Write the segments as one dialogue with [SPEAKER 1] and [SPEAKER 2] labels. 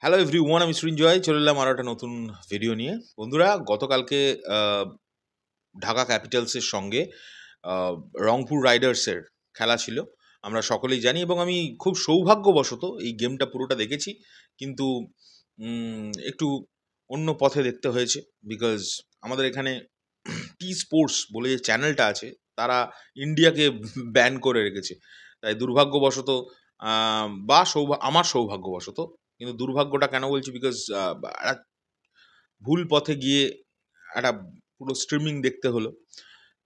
[SPEAKER 1] Hello everyone, আমি সৃঞ্জয় চলে এলাম আরও একটা নতুন ভিডিও নিয়ে। বন্ধুরা, গতকালকে ঢাকা ক্যাপিটালসের সঙ্গে রংপুর রাইডার্সের খেলা ছিল, আমরা সকলেই জানি, এবং আমি খুব সৌভাগ্যবশত এই গেমটা পুরোটা দেখেছি। কিন্তু একটু অন্য পথে দেখতে হয়েছে, বিকজ আমাদের এখানে টি স্পোর্টস বলে যে চ্যানেলটা আছে, তারা ইন্ডিয়াকে ব্যান করে রেখেছে। তাই দুর্ভাগ্যবশত বা আমার সৌভাগ্যবশত, কিন্তু দুর্ভাগ্যটা কেন বলছি, বিকজ ভুল পথে গিয়ে একটা পুরো স্ট্রিমিং দেখতে হলো।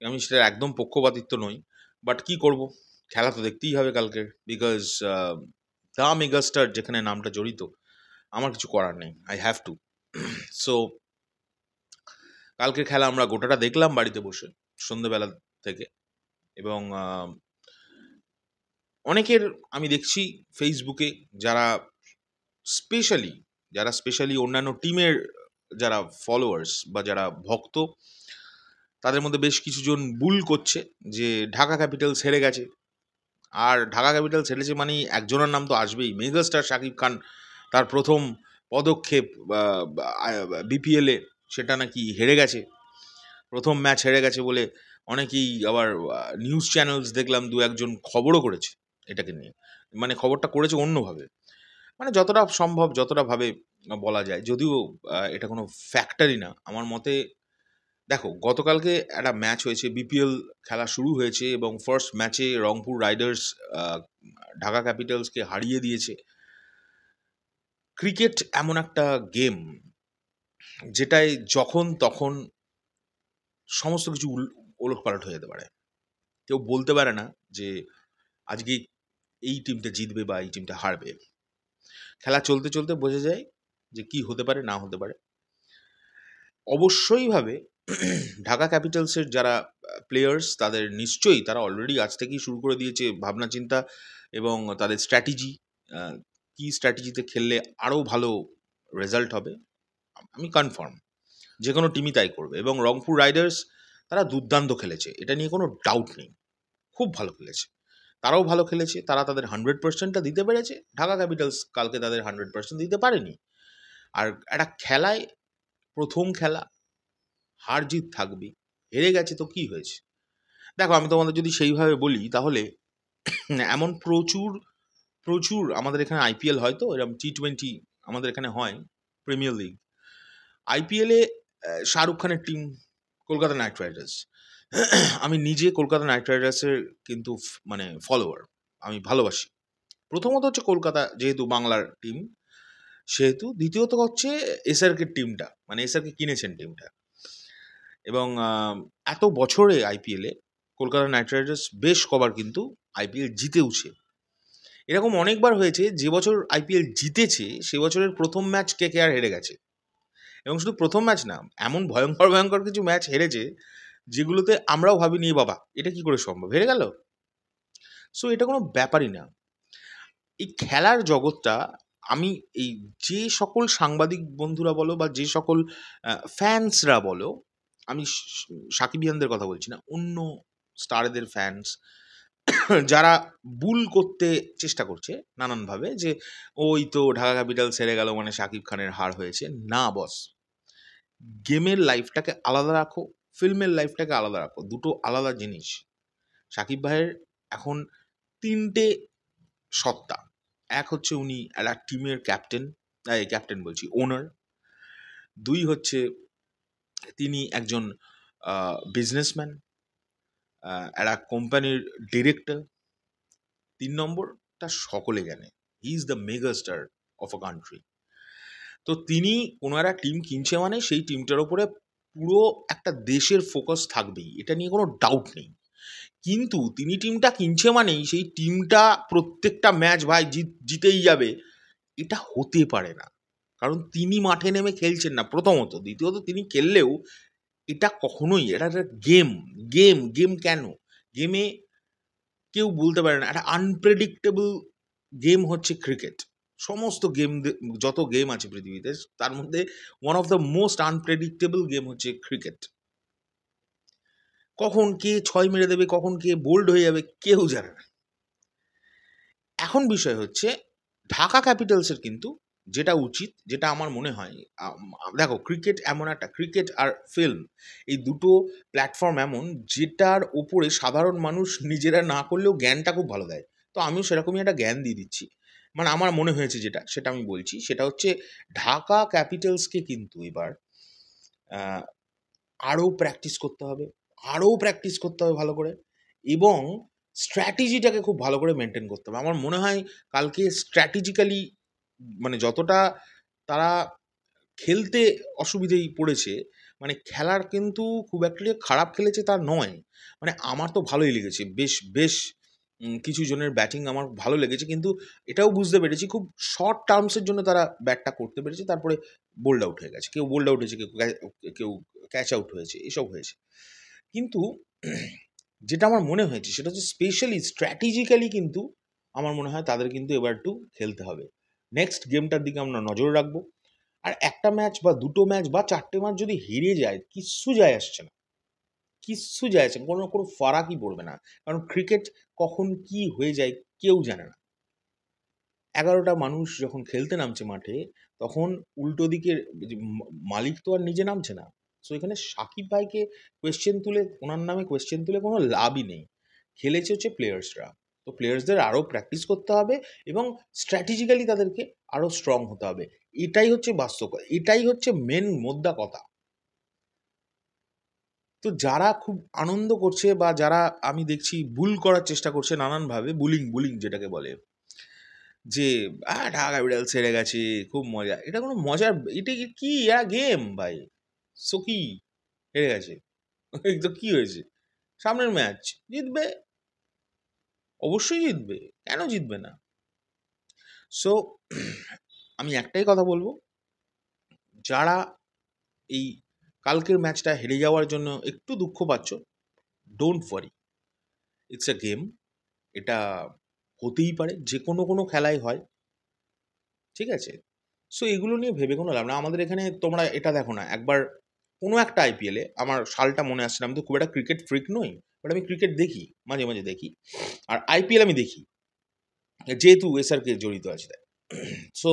[SPEAKER 1] আমি সেটার একদম পক্ষপাতিত্ব নই, বাট কি করব, খেলা তো দেখতেই হবে কালকের, বিকজ দ্য মেগাস্টার যেখানে নামটা জড়িত, আমার কিছু করার নেই, আই হ্যাভ টু। সো কালকের খেলা আমরা গোটাটা দেখলাম বাড়িতে বসে সন্ধ্যেবেলা থেকে, এবং অনেকের আমি দেখছি ফেসবুকে যারা স্পেশালি অন্যান্য টিমের যারা ফলোয়ার্স বা যারা ভক্ত, তাদের মধ্যে বেশ কিছুজন বুল করছে যে ঢাকা ক্যাপিটালস হেরে গেছে। আর ঢাকা ক্যাপিটালস হেরেছে মানেই একজনের নাম তো আসবেই, মেগাস্টার শাকিব খান। তার প্রথম পদক্ষেপ বিপিএলে, সেটা নাকি হেরে গেছে, প্রথম ম্যাচ হেরে গেছে বলে অনেকেই আবার নিউজ চ্যানেলস দেখলাম দু একজন খবরও করেছে এটাকে নিয়ে। মানে খবরটা করেছে অন্যভাবে, মানে যতটা সম্ভব যতটা ভাবে বলা যায়, যদিও এটা কোনো ফ্যাক্টরই না আমার মতে। দেখো, গতকালকে একটা ম্যাচ হয়েছে, বিপিএল খেলা শুরু হয়েছে, এবং ফার্স্ট ম্যাচে রংপুর রাইডার্স ঢাকা ক্যাপিটালসকে হারিয়ে দিয়েছে। ক্রিকেট এমন একটা গেম যেটায় যখন তখন সমস্ত কিছু ওলটপালট হয়ে যেতে পারে। কেউ বলতে পারে না যে আজকে এই টিমটা জিতবে বা এই টিমটা হারবে। খেলা চলতে চলতে বোঝা যায় যে কি হতে পারে না হতে পারে। অবশ্যই ভাবে ঢাকা ক্যাপিটালসের যারা প্লেয়ার্স, তাদের নিশ্চয়ই তারা অলরেডি আজ থেকেই শুরু করে দিয়েছে ভাবনা চিন্তা, এবং তাদের স্ট্র্যাটেজি, কি স্ট্র্যাটেজিতে খেললে আরও ভালো রেজাল্ট হবে। আমি কনফার্ম যে কোনো টিমই তাই করবে, এবং রংপুর রাইডার্স তারা দুর্দান্ত খেলেছে, এটা নিয়ে কোনো ডাউট নেই, খুব ভালো খেলেছে। তারাও ভালো খেলেছে, তারা তাদের 100%টা দিতে পেরেছে। ঢাকা ক্যাপিটালস কালকে তাদের 100% দিতে পারেনি। আর একটা খেলায়, প্রথম খেলা, হার জিত থাকবেই। হেরে গেছে তো কি হয়েছে? দেখো, আমি তোমাদের যদি সেইভাবে বলি, তাহলে এমন প্রচুর প্রচুর আমাদের এখানে আইপিএল হয়, তো এরকম T20 আমাদের এখানে হয়, প্রিমিয়ার লিগ। আইপিএলে শাহরুখ খানের টিম কলকাতা নাইট রাইডার্স। আমি নিজে কলকাতা নাইট রাইডার্সের কিন্তু মানে ফলোয়ার, আমি ভালোবাসি। প্রথমত হচ্ছে কলকাতা যেহেতু বাংলার টিম, সেহেতু। দ্বিতীয়ত হচ্ছে এসআরকে টিমটা, মানে এসআরকে কিনেছেন টিমটা, এবং এত বছরে আইপিএলে কলকাতা নাইট রাইডার্স বেশ কবার কিন্তু আইপিএল জিতেওছে। এরকম অনেকবার হয়েছে যে বছর আইপিএল জিতেছে সে বছরের প্রথম ম্যাচ কেকেআর হেরে গেছে, এবং শুধু প্রথম ম্যাচ না, এমন ভয়ঙ্কর ভয়ঙ্কর কিছু ম্যাচ হেরেছে যেগুলোতে আমরাও ভাবিনি বাবা এটা কি করে সম্ভব, হেরে গেল। সো এটা কোনো ব্যাপারই না। এই খেলার জগৎটা, আমি এই যে সকল সাংবাদিক বন্ধুরা বলো বা যে সকল ফ্যান্সরা বলো, আমি সাকিবিয়ানদের কথা বলছি না, অন্য স্টারদের ফ্যান্স যারা বুল করতে চেষ্টা করছে নানানভাবে, যে ওই তো ঢাকা ক্যাপিটালস হেরে গেল মানে শাকিব খানের হার হয়েছে। না বস, গেমের লাইফটাকে আলাদা রাখো, ফিল্মের লাইফটাকে আলাদা রাখো, দুটো আলাদা জিনিস। শাকিব ভাইয়ের এখন তিনটে সত্তা। এক হচ্ছে উনি একটা টিমের ক্যাপ্টেন বলছি, ওনার। দুই হচ্ছে তিনি একজন বিজনেসম্যান, একটা কোম্পানির ডিরেক্টর। 3 নম্বরটা সকলে জানে, he is the mega star of a country. তো তিনি কোনো একটা টিম কিনছে মানে সেই টিমটার ওপরে পুরো একটা দেশের ফোকাস থাকবেই, এটা নিয়ে কোনো ডাউট নেই। কিন্তু তিনি টিমটা কিনছে মানেই সেই টিমটা প্রত্যেকটা ম্যাচ ভাই জিতেই যাবে, এটা হতে পারে না। কারণ তিনি মাঠে নেমে খেলছেন না, প্রথমত। দ্বিতীয়ত, তিনি খেললেও এটা কখনোই, এটা একটা গেম। গেম কেন? গেমে কেউ বলতে পারে না, একটা আনপ্রেডিক্টেবল গেম হচ্ছে ক্রিকেট। সমস্ত গেম, যত গেম আছে পৃথিবীতে, তার মধ্যে one of the most unpredictable game হচ্ছে ক্রিকেট। কখন কে 6 মেরে দেবে, কখন কে বোল্ড হয়ে যাবে, কেউ জানে না। এখন বিষয় হচ্ছে, ঢাকা ক্যাপিটালসের কিন্তু যেটা উচিত, যেটা আমার মনে হয়, দেখো ক্রিকেট এমন একটা, ক্রিকেট আর ফিল্ম এই দুটো প্ল্যাটফর্ম এমন যেটার ওপরে সাধারণ মানুষ নিজেরা না করলেও জ্ঞানটা খুব ভালো দেয়। তো আমিও সেরকমই একটা জ্ঞান দিয়ে দিচ্ছি। মানে আমার মনে হয়েছে যেটা, সেটা আমি বলছি। সেটা হচ্ছে ঢাকা ক্যাপিটালসকে কিন্তু এবার আরও প্র্যাকটিস করতে হবে, আরও প্র্যাকটিস করতে হবে ভালো করে, এবং স্ট্র্যাটেজিটাকে খুব ভালো করে মেনটেন করতে হবে। আমার মনে হয় কালকে স্ট্র্যাটেজিক্যালি মানে যতটা তারা খেলতে অসুবিধেই পড়েছে, মানে খেলার কিন্তু খুব একটা যে খারাপ খেলেছে তা নয়। মানে আমার তো ভালোই লেগেছে। বেশ, বেশ কিছু জনের ব্যাটিং আমার ভালো লেগেছে। কিন্তু এটাও বুঝতে পেরেছি খুব শর্ট টার্মস এর জন্য তারা ব্যাটটা করতে পেরেছে। তারপরে বোল্ড আউট হয়ে গেছে। কেউ বোল্ড আউট হয়েছে, কেউ ক্যাচ আউট হয়েছে। এসব হয়েছে। কিন্তু যেটা আমার মনে হয়েছে সেটা হচ্ছে স্পেশালি স্ট্র্যাটেজিক্যালি কিন্তু আমার মনে হয় তাদের কিন্তু এবার একটু খেলতে হবে। নেক্সট গেমটার দিকে আমরা নজর রাখবো। আর একটা ম্যাচ বা দুটো ম্যাচ বা ৪ টে ম্যাচ যদি হেরে যায়, কিচ্ছু যায় আসছে না। কিচ্ছু যায় আসছে না। কোনো ফারাকই পড়বে না। কারণ ক্রিকেট কখন কি হয়ে যায় কেউ জানে না। ১১ টা মানুষ যখন খেলতে নামছে মাঠে, তখন উল্টো দিকের যে মালিক তো আর নিজে নামছে না। সো এখানে সাকিব ভাইকে কোয়েশ্চেন তুলে, ওনার নামে কোয়েশ্চেন তুলে কোনো লাভই নেই। খেলেছে হচ্ছে প্লেয়ার্সরা। তো প্লেয়ার্সদের আরও প্র্যাকটিস করতে হবে এবং স্ট্র্যাটেজিক্যালি তাদেরকে আরও স্ট্রং হতে হবে। এটাই হচ্ছে বাস্তব কথা। এটাই হচ্ছে মেন মোদ্দা কথা। তো যারা খুব আনন্দ করছে বা যারা আমি দেখছি বুল করার চেষ্টা করছে নানানভাবে, বুলিং যেটাকে বলে, যে ঢাকা ক্যাপিটালস হেরে গেছে, খুব মজা। এটা কোনো মজার, এটা কি গেম ভাই। সো কি হেরে গেছে তো কি হয়েছে? সামনের ম্যাচ জিতবে, অবশ্যই জিতবে, কেন জিতবে না? সো আমি একটাই কথা বলবো, যারা এই কালকের ম্যাচটা হেরে যাওয়ার জন্য একটু দুঃখ পাচ্ছ, don't worry, it's a game. এটা হতেই পারে, যে কোনো খেলায় হয়, ঠিক আছে? সো এগুলো নিয়ে ভেবে কোনো লাভ না। আমাদের এখানে তোমরা এটা দেখো না, একবার কোনো একটা আইপিএলে, আমার সালটা মনে আসছে না, আমি তো খুব একটা ক্রিকেট ফ্রিক নই, বাট আমি ক্রিকেট দেখি, মাঝে মাঝে দেখি। আর আইপিএল আমি দেখি, যেহেতু এসআরকে জড়িত আছে তাই। সো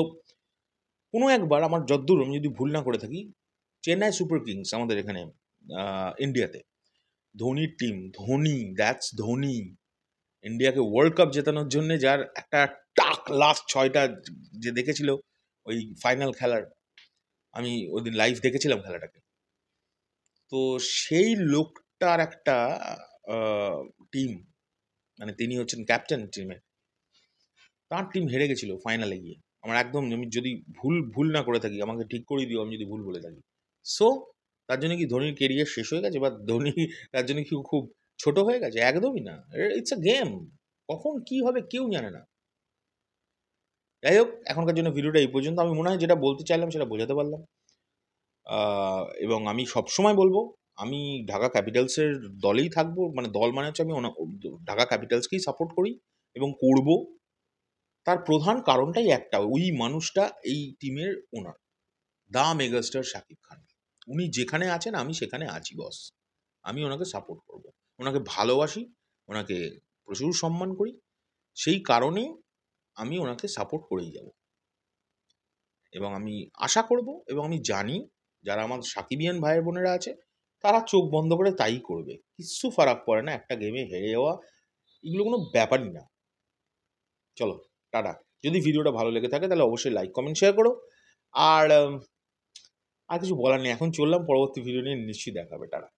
[SPEAKER 1] কোনো একবার আমার যদ্দূর আমি যদি ভুল না করে থাকি, চেন্নাই সুপার কিংস আমাদের এখানে ইন্ডিয়াতে, ধোনির টিম, ধোনি, দ্যাটস ধোনি, ইন্ডিয়াকে ওয়ার্ল্ড কাপ জেতানোর জন্যে যার একটা টাক লাস্ট ৬টা যে দেখেছিল ওই ফাইনাল খেলার, আমি ওইদিন লাইভ দেখেছিলাম খেলাটাকে। তো সেই লোকটার একটা টিম, মানে তিনি হচ্ছেন ক্যাপ্টেন টিমের, তার টিম হেরে গেছিল ফাইনালে গিয়ে। আমার একদম, আমি যদি ভুল না করে থাকি, আমাকে ঠিক করিয়ে দিও আমি যদি ভুল বলে থাকি। সো তার জন্য কি ধোনির কেরিয়ার শেষ হয়ে গেছে, বা ধোনি তার জন্য কি খুব ছোট হয়ে গেছে? একদমই না। It's a game. কখন কি হবে কেউ জানে না। যাই হোক, এখনকার জন্য ভিডিওটা এই পর্যন্ত। আমি মনে হয় যেটা বলতে চাইলাম সেটা বোঝাতে পারলাম। এবং আমি সবসময় বলবো, আমি ঢাকা ক্যাপিটালসের দলেই থাকবো। মানে দল মানে হচ্ছে আমি ঢাকা ক্যাপিটালসকেই সাপোর্ট করি এবং করব। তার প্রধান কারণটাই একটা, ওই মানুষটা এই টিমের ওনার, দ্য মেগাস্টার শাকিব খান। উনি যেখানে আছেন আমি সেখানে আছি বস। আমি ওনাকে সাপোর্ট করব, ওনাকে ভালোবাসি, ওনাকে প্রচুর সম্মান করি। সেই কারণেই আমি ওনাকে সাপোর্ট করেই যাব, এবং আমি আশা করব এবং আমি জানি যারা আমার সাকিবিয়ান ভাইয়ের বোনেরা আছে তারা চোখ বন্ধ করে তাই করবে। কিচ্ছু ফারাক পড়ে না, একটা গেমে হেরে যাওয়া এগুলো কোনো ব্যাপারই না। চলো, টাটা। যদি ভিডিওটা ভালো লেগে থাকে তাহলে অবশ্যই লাইক কমেন্ট শেয়ার করো। আর আর কিছু বলার নেই, এখন চললাম, পরবর্তী ভিডিও নিয়ে নিশ্চয়ই দেখা হবে। টাটা।